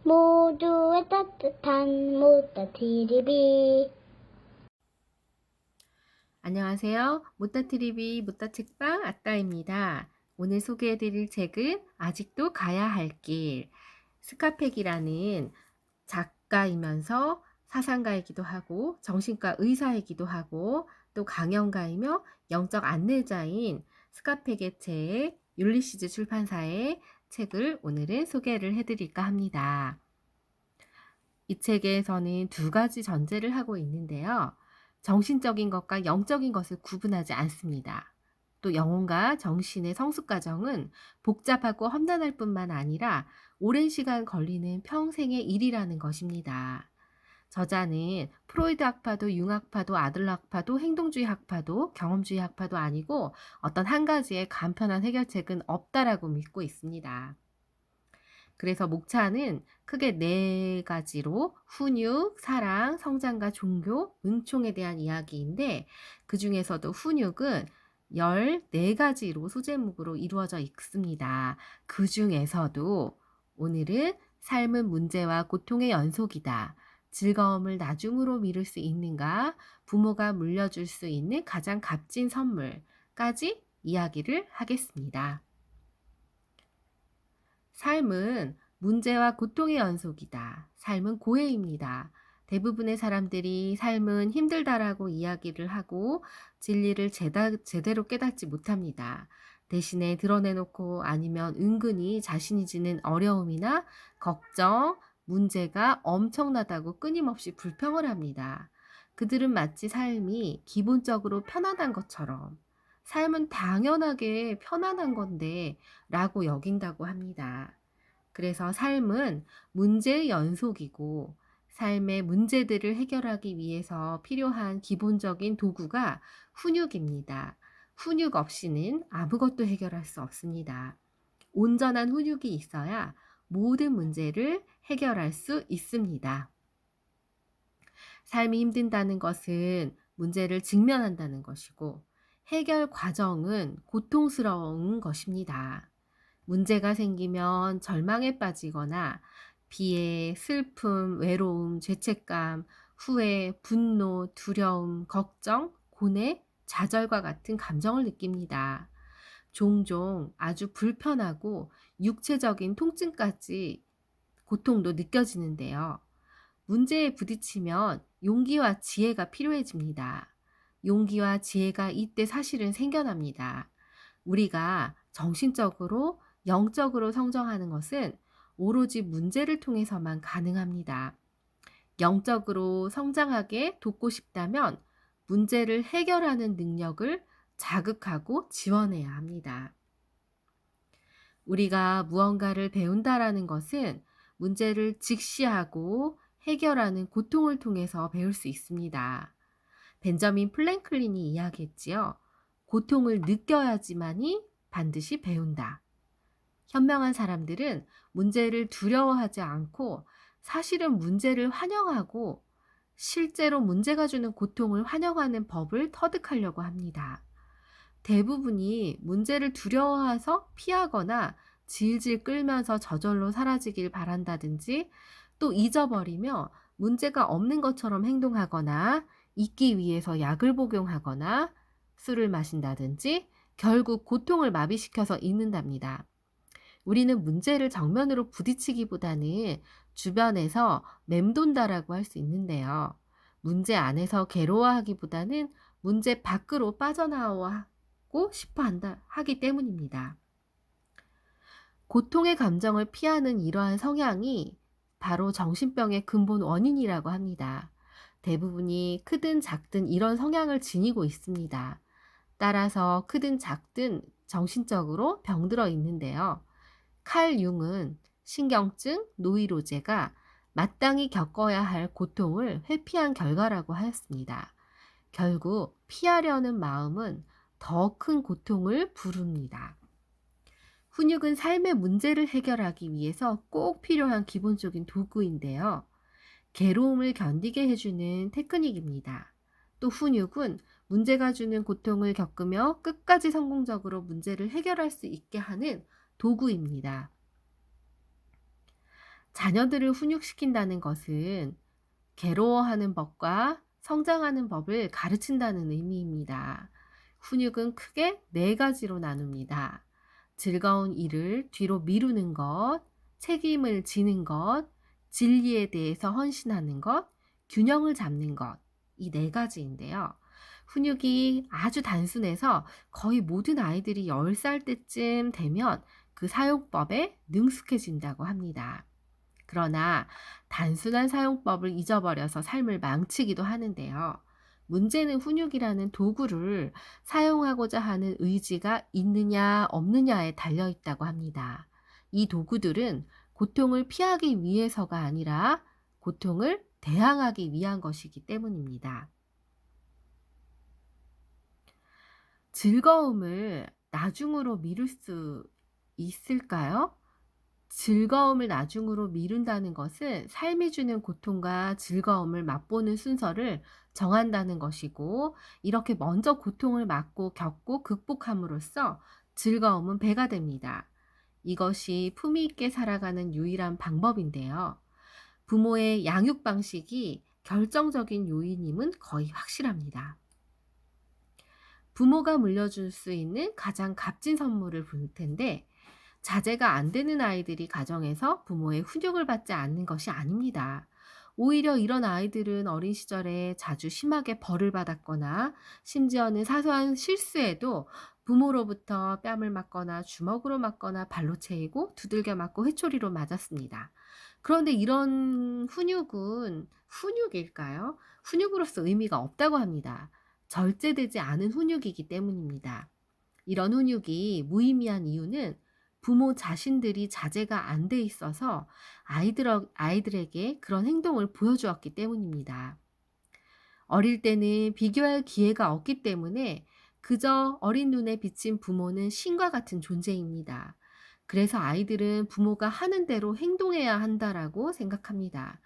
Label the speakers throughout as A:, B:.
A: 모두의 따뜻한 모따TV.
B: 안녕하세요. 모따TV 모따책방 아따입니다. 오늘 소개해드릴 책은 아직도 가야 할 길. 스카펙이라는 작가이면서 사상가이기도 하고 정신과 의사이기도 하고 또 강연가이며 영적 안내자인 스카펙의 책 율리시즈 출판사의 책을 오늘은 소개를 해드릴까 합니다. 이 책에서는 두 가지 전제를 하고 있는데요. 정신적인 것과 영적인 것을 구분하지 않습니다. 또 영혼과 정신의 성숙 과정은 복잡하고 험난할 뿐만 아니라 오랜 시간 걸리는 평생의 일이라는 것입니다. 저자는 프로이드 학파도 융학파도 아들러 학파도 행동주의 학파도 경험주의 학파도 아니고 어떤 한 가지의 간편한 해결책은 없다라고 믿고 있습니다. 그래서 목차는 크게 네 가지로 훈육, 사랑, 성장과 종교, 은총에 대한 이야기인데 그 중에서도 훈육은 14가지로 소제목으로 이루어져 있습니다. 그 중에서도 오늘은 삶은 문제와 고통의 연속이다. 즐거움을 나중으로 미룰 수 있는가? 부모가 물려줄 수 있는 가장 값진 선물까지 이야기를 하겠습니다. 삶은 문제와 고통의 연속이다. 삶은 고해입니다. 대부분의 사람들이 삶은 힘들다라고 이야기를 하고 진리를 제대로 깨닫지 못합니다. 대신에 드러내놓고 아니면 은근히 자신이 지는 어려움이나 걱정, 문제가 엄청나다고 끊임없이 불평을 합니다. 그들은 마치 삶이 기본적으로 편안한 것처럼 삶은 당연하게 편안한 건데 라고 여긴다고 합니다. 그래서 삶은 문제의 연속이고 삶의 문제들을 해결하기 위해서 필요한 기본적인 도구가 훈육입니다. 훈육 없이는 아무것도 해결할 수 없습니다. 온전한 훈육이 있어야 모든 문제를 해결할 수 있습니다. 삶이 힘든다는 것은 문제를 직면한다는 것이고 해결 과정은 고통스러운 것입니다. 문제가 생기면 절망에 빠지거나 비애, 슬픔, 외로움, 죄책감, 후회, 분노, 두려움, 걱정, 고뇌, 좌절과 같은 감정을 느낍니다. 종종 아주 불편하고 육체적인 통증까지 고통도 느껴지는데요. 문제에 부딪히면 용기와 지혜가 필요해집니다. 용기와 지혜가 이때 사실은 생겨납니다. 우리가 정신적으로, 영적으로 성장하는 것은 오로지 문제를 통해서만 가능합니다. 영적으로 성장하게 돕고 싶다면 문제를 해결하는 능력을 자극하고 지원해야 합니다. 우리가 무언가를 배운다라는 것은 문제를 직시하고 해결하는 고통을 통해서 배울 수 있습니다. 벤저민 플랭클린이 이야기했지요. 고통을 느껴야지만이 반드시 배운다. 현명한 사람들은 문제를 두려워하지 않고 사실은 문제를 환영하고 실제로 문제가 주는 고통을 환영하는 법을 터득하려고 합니다. 대부분이 문제를 두려워해서 피하거나 질질 끌면서 저절로 사라지길 바란다든지 또 잊어버리며 문제가 없는 것처럼 행동하거나 잊기 위해서 약을 복용하거나 술을 마신다든지 결국 고통을 마비시켜서 잊는답니다. 우리는 문제를 정면으로 부딪히기보다는 주변에서 맴돈다라고 할 수 있는데요. 문제 안에서 괴로워하기보다는 문제 밖으로 빠져나오고 싶어 하기 때문입니다. 고통의 감정을 피하는 이러한 성향이 바로 정신병의 근본 원인이라고 합니다. 대부분이 크든 작든 이런 성향을 지니고 있습니다. 따라서 크든 작든 정신적으로 병들어 있는데요. 칼 융은 신경증, 노이로제가 마땅히 겪어야 할 고통을 회피한 결과라고 하였습니다. 결국 피하려는 마음은 더 큰 고통을 부릅니다. 훈육은 삶의 문제를 해결하기 위해서 꼭 필요한 기본적인 도구인데요. 괴로움을 견디게 해주는 테크닉입니다. 또 훈육은 문제가 주는 고통을 겪으며 끝까지 성공적으로 문제를 해결할 수 있게 하는 도구입니다. 자녀들을 훈육시킨다는 것은 괴로워하는 법과 성장하는 법을 가르친다는 의미입니다. 훈육은 크게 네 가지로 나눕니다. 즐거운 일을 뒤로 미루는 것, 책임을 지는 것, 진리에 대해서 헌신하는 것, 균형을 잡는 것. 이 네 가지인데요. 훈육이 아주 단순해서 거의 모든 아이들이 10살 때쯤 되면 그 사용법에 능숙해진다고 합니다. 그러나 단순한 사용법을 잊어버려서 삶을 망치기도 하는데요. 문제는 훈육이라는 도구를 사용하고자 하는 의지가 있느냐 없느냐에 달려 있다고 합니다. 이 도구들은 고통을 피하기 위해서가 아니라 고통을 대항하기 위한 것이기 때문입니다. 즐거움을 나중으로 미룰 수 있을까요? 즐거움을 나중으로 미룬다는 것은 삶이 주는 고통과 즐거움을 맛보는 순서를 정한다는 것이고, 이렇게 먼저 고통을 맛고 겪고 극복함으로써 즐거움은 배가 됩니다. 이것이 품위 있게 살아가는 유일한 방법인데요. 부모의 양육 방식이 결정적인 요인임은 거의 확실합니다. 부모가 물려줄 수 있는 가장 값진 선물을 볼 텐데, 자제가 안 되는 아이들이 가정에서 부모의 훈육을 받지 않는 것이 아닙니다. 오히려 이런 아이들은 어린 시절에 자주 심하게 벌을 받았거나 심지어는 사소한 실수에도 부모로부터 뺨을 맞거나 주먹으로 맞거나 발로 채이고 두들겨 맞고 회초리로 맞았습니다. 그런데 이런 훈육은 훈육일까요? 훈육으로서 의미가 없다고 합니다. 절제되지 않은 훈육이기 때문입니다. 이런 훈육이 무의미한 이유는 부모 자신들이 자제가 안 돼 있어서 아이들에게 그런 행동을 보여주었기 때문입니다. 어릴 때는 비교할 기회가 없기 때문에 그저 어린 눈에 비친 부모는 신과 같은 존재입니다. 그래서 아이들은 부모가 하는 대로 행동해야 한다라고 생각합니다.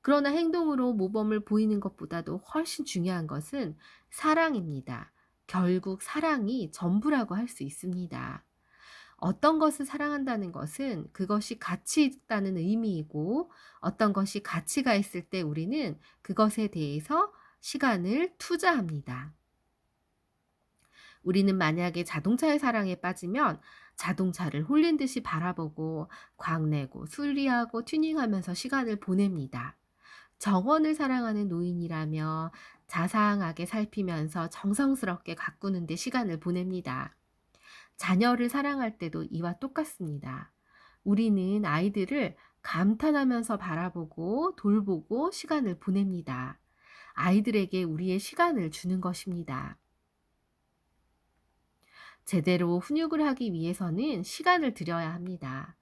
B: 그러나 행동으로 모범을 보이는 것보다도 훨씬 중요한 것은 사랑입니다. 결국 사랑이 전부라고 할 수 있습니다. 어떤 것을 사랑한다는 것은 그것이 가치 있다는 의미이고, 어떤 것이 가치가 있을 때 우리는 그것에 대해서 시간을 투자합니다. 우리는 만약에 자동차의 사랑에 빠지면 자동차를 홀린 듯이 바라보고 광내고 수리하고 튜닝하면서 시간을 보냅니다. 정원을 사랑하는 노인이라며 자상하게 살피면서 정성스럽게 가꾸는 데 시간을 보냅니다. 자녀를 사랑할 때도 이와 똑같습니다. 우리는 아이들을 감탄하면서 바라보고 돌보고 시간을 보냅니다. 아이들에게 우리의 시간을 주는 것입니다. 제대로 훈육을 하기 위해서는 시간을 들여야 합니다.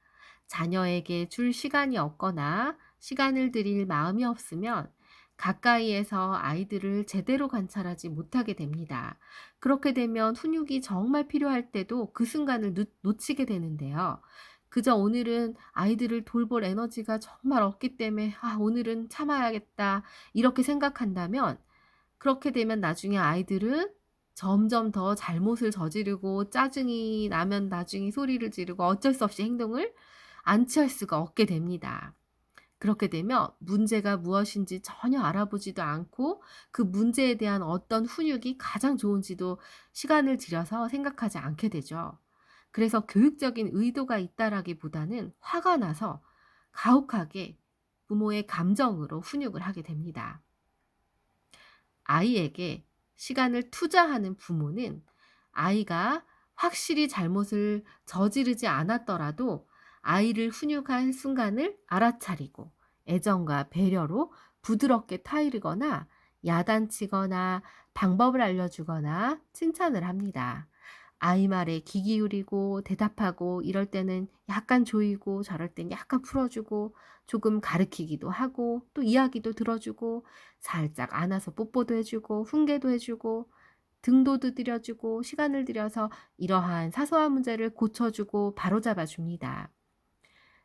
B: 자녀에게 줄 시간이 없거나 시간을 들일 마음이 없으면 가까이에서 아이들을 제대로 관찰하지 못하게 됩니다. 그렇게 되면 훈육이 정말 필요할 때도 그 순간을 놓치게 되는데요. 그저 오늘은 아이들을 돌볼 에너지가 정말 없기 때문에 오늘은 참아야겠다. 이렇게 생각한다면, 그렇게 되면 나중에 아이들은 점점 더 잘못을 저지르고 짜증이 나면 나중에 소리를 지르고 어쩔 수 없이 행동을 안 취할 수가 없게 됩니다. 그렇게 되면 문제가 무엇인지 전혀 알아보지도 않고 그 문제에 대한 어떤 훈육이 가장 좋은지도 시간을 들여서 생각하지 않게 되죠. 그래서 교육적인 의도가 있다라기보다는 화가 나서 가혹하게 부모의 감정으로 훈육을 하게 됩니다. 아이에게 시간을 투자하는 부모는 아이가 확실히 잘못을 저지르지 않았더라도 아이를 훈육한 순간을 알아차리고 애정과 배려로 부드럽게 타이르거나 야단치거나 방법을 알려주거나 칭찬을 합니다. 아이 말에 귀 기울이고 대답하고, 이럴 때는 약간 조이고 저럴 땐 약간 풀어주고 조금 가르치기도 하고 또 이야기도 들어주고 살짝 안아서 뽀뽀도 해주고 훈계도 해주고 등도 두드려주고 시간을 들여서 이러한 사소한 문제를 고쳐주고 바로잡아 줍니다.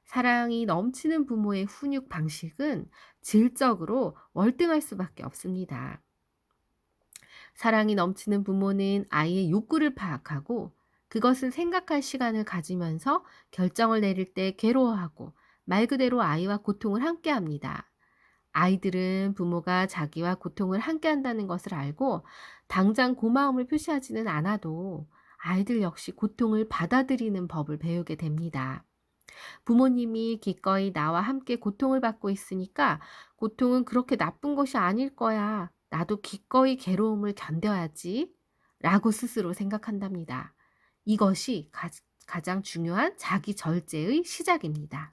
B: 사랑이 넘치는 부모의 훈육 방식은 질적으로 월등할 수밖에 없습니다. 사랑이 넘치는 부모는 아이의 욕구를 파악하고 그것을 생각할 시간을 가지면서 결정을 내릴 때 괴로워하고 말 그대로 아이와 고통을 함께 합니다. 아이들은 부모가 자기와 고통을 함께 한다는 것을 알고 당장 고마움을 표시하지는 않아도 아이들 역시 고통을 받아들이는 법을 배우게 됩니다. 부모님이 기꺼이 나와 함께 고통을 받고 있으니까 고통은 그렇게 나쁜 것이 아닐 거야. 나도 기꺼이 괴로움을 견뎌야지. 라고 스스로 생각한답니다. 이것이 가장 중요한 자기 절제의 시작입니다.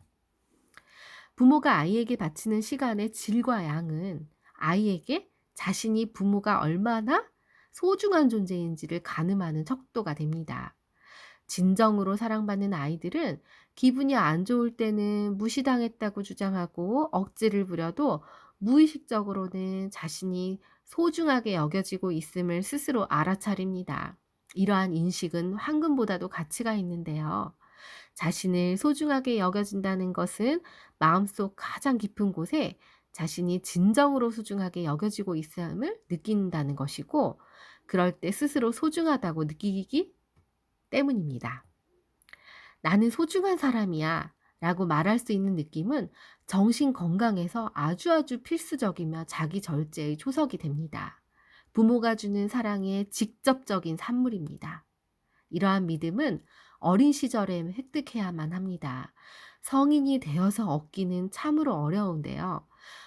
B: 부모가 아이에게 바치는 시간의 질과 양은 아이에게 자신이 부모가 얼마나 소중한 존재인지를 가늠하는 척도가 됩니다. 진정으로 사랑받는 아이들은 기분이 안 좋을 때는 무시당했다고 주장하고 억지를 부려도 무의식적으로는 자신이 소중하게 여겨지고 있음을 스스로 알아차립니다. 이러한 인식은 황금보다도 가치가 있는데요. 자신을 소중하게 여겨진다는 것은 마음속 가장 깊은 곳에 자신이 진정으로 소중하게 여겨지고 있음을 느낀다는 것이고, 그럴 때 스스로 소중하다고 느끼기 때문입니다. 나는 소중한 사람이야 라고 말할 수 있는 느낌은 정신 건강에서 아주 필수적이며 자기 절제의 초석이 됩니다. 부모가 주는 사랑의 직접적인 산물입니다. 이러한 믿음은 어린 시절에 획득해야만 합니다. 성인이 되어서 얻기는 참으로 어려운데요.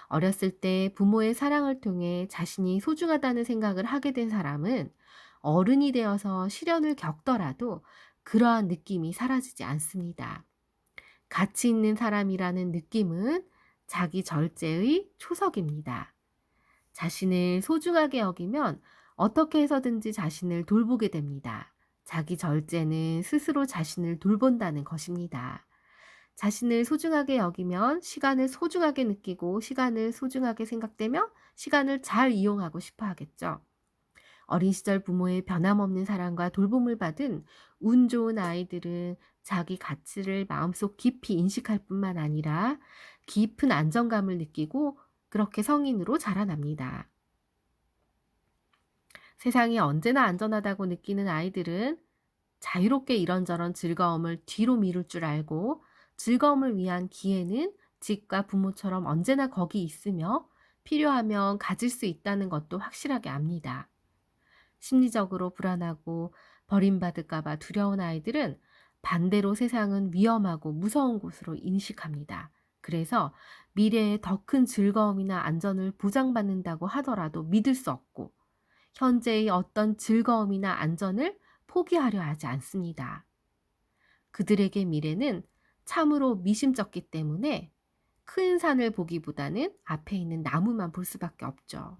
B: 어렸을 때 부모의 사랑을 통해 자신이 소중하다는 생각을 하게 된 사람은 어른이 되어서 시련을 겪더라도 그러한 느낌이 사라지지 않습니다. 가치 있는 사람이라는 느낌은 자기 절제의 초석입니다. 자신을 소중하게 여기면 어떻게 해서든지 자신을 돌보게 됩니다. 자기 절제는 스스로 자신을 돌본다는 것입니다. 자신을 소중하게 여기면 시간을 소중하게 느끼고 시간을 소중하게 생각되며 시간을 잘 이용하고 싶어 하겠죠. 어린 시절 부모의 변함없는 사랑과 돌봄을 받은 운 좋은 아이들은 자기 가치를 마음속 깊이 인식할 뿐만 아니라 깊은 안정감을 느끼고 그렇게 성인으로 자라납니다. 세상이 언제나 안전하다고 느끼는 아이들은 자유롭게 이런저런 즐거움을 뒤로 미룰 줄 알고 즐거움을 위한 기회는 집과 부모처럼 언제나 거기 있으며 필요하면 가질 수 있다는 것도 확실하게 압니다. 심리적으로 불안하고 버림받을까 봐 두려운 아이들은 반대로 세상은 위험하고 무서운 곳으로 인식합니다. 그래서 미래에 더 큰 즐거움이나 안전을 보장받는다고 하더라도 믿을 수 없고 현재의 어떤 즐거움이나 안전을 포기하려 하지 않습니다. 그들에게 미래는 참으로 미심쩍기 때문에 큰 산을 보기보다는 앞에 있는 나무만 볼 수밖에 없죠.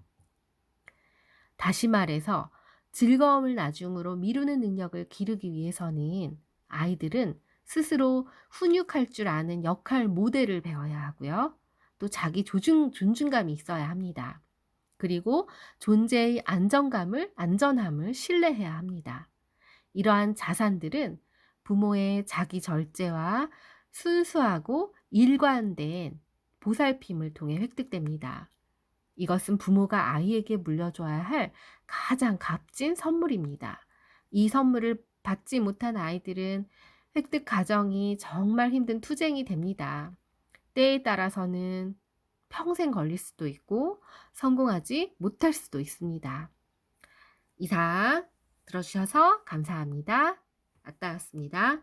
B: 다시 말해서 즐거움을 나중으로 미루는 능력을 기르기 위해서는 아이들은 스스로 훈육할 줄 아는 역할 모델을 배워야 하고요. 또 자기 존중감이 있어야 합니다. 그리고 존재의 안전함을 신뢰해야 합니다. 이러한 자산들은 부모의 자기 절제와 순수하고 일관된 보살핌을 통해 획득됩니다. 이것은 부모가 아이에게 물려줘야 할 가장 값진 선물입니다. 이 선물을 받지 못한 아이들은 획득 과정이 정말 힘든 투쟁이 됩니다. 때에 따라서는 평생 걸릴 수도 있고 성공하지 못할 수도 있습니다. 이상 들어주셔서 감사합니다. 아따였습니다.